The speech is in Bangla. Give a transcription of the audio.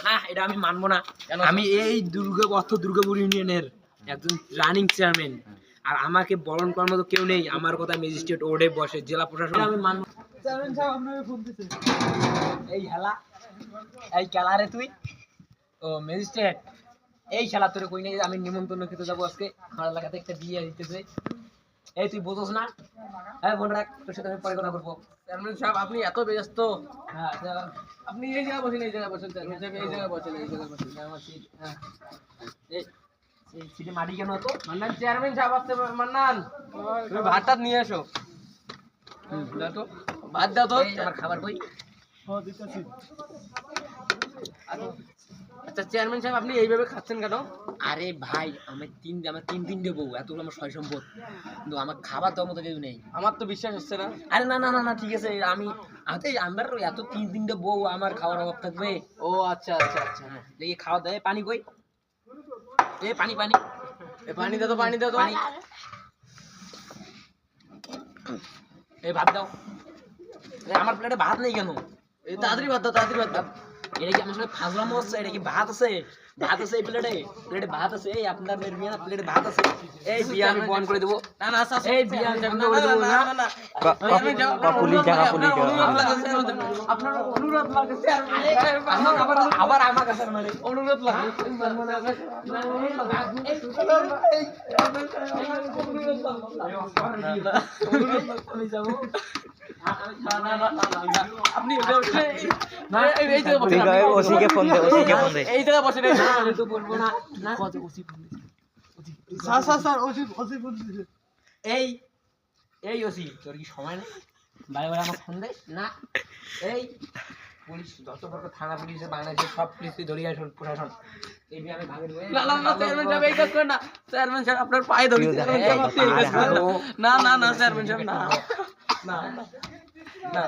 না এটা আমি মানবো না। আমি এই দুর্গাপুর ইউনিয়নের একজন রানিং চেয়ারম্যান, আর আমাকে বরণ করার মতো কেউ নেই। আমার কথা ম্যাজিস্ট্রেট ওড়ে বসে, জেলা প্রশাসন আমি মানবো। চেয়ারম্যান সাহেব আপনাকে ফোন দিতে। এই হেলা, এই কেলারে তুই ও ম্যাজিস্ট্রেট, এই শালা তোরে কই নাই আমি নিমন্ত্রণ খেতে যাবো আজকে, আমার এলাকাতে একটা বিয়ে দিতেছে। এই তুই বুঝোস না? হ্যাঁ ফোন রাখ, তোর সাথে আমি পরে কথা বলবো। চেয়ারম্যান সাহেব আপনি এত ব্যস্ত, হ্যাঁ আপনি এই জায়গায় বসেন, এই জায়গায় বসেন, চেয়ারম্যান সাহেব এই জায়গায় বসেন, এই জায়গায় বসেন। আমার সিট, হ্যাঁ এই সিটে মাটি কেন তো? মান্নান চেয়ারম্যান সাহেব আসছে। মান্নান তুমি ভাতটা নিয়ে এসো। দাও তো ভাত, দাও তো। আমার খাবার কই? আচ্ছা চেয়ারম্যান সাহেব আপনি এইভাবে খাচ্ছেন কেন? আরে ভাই আমার তিনটে বউ, এতগুলো আমার সয় সম্পদ, কিন্তু আমার খাবার দেওয়ার মতো কেউ নেই। আমার তো বিশ্বাস হচ্ছে না। আরে না না না না ঠিক আছে, আমার এত তিনটে বউ, আমার খাওয়ার অভাব থাকবে? ও আচ্ছা আচ্ছা আচ্ছা, হ্যাঁ দেখি খাওয়া দেয়। পানি কই? এ পানি পানি এ পানি দাও তো, পানি দাও তো। পানি। এই ভাত দাও। আমার প্লেটে ভাত নেই কেন? এই তাড়াতাড়ি ভাত দাও, তাড়াতাড়ি ভাত দাও। এটা কি আমার সাথে ফাজলামো হচ্ছে? এটা কি ভাত আছে? ভাত আছে এই প্লেটে? প্লেটে ভাত আছে? এই আপনার মেয়ের বিয়ে না, প্লেটে ভাত আছে? এই বিয়ে আমি বন্ধ করে দেবো। না না আচ্ছা, এই বিয়ে আমি বন্ধ না করে না দেবো। না না না, চেয়ারম্যান সাহেব, আপনার অনুরোধ লাগে, আপনার অনুরোধ লাগে, আপনার অনুরোধ লাগে চেয়ারম্যান সাহেব, আবার আমার কাছে মানে অনুরোধ লাগে। আমি যাবো। আপনি এই জায়গায় বসেন, ঠিক আছে, ওসিকে ফোন দে, ওসিকে ফোন দে। এই জায়গায় বসেন, এই জায়গায়। আমি তো বলবো না। না এই এই ওসি তোর কি সময় নেই? ভাই ভাই আমার ফোন দে না। এই পুলিশ যত বড় থানা পুলিশ বাংলাদেশের সব পুলিশ ধরিয়ে আসুন প্রশাসন। এই বিয়ে আমি ভাঙে দেবো। না না না চেয়ারম্যান সাহেব এই কাজ করেন না। চেয়ারম্যান সাহেব আপনার পায়ে ধরি। চেয়ারম্যান সাহেব আপনি এই কাজ করেন না। না না না চেয়ারম্যান সাহেব না। না না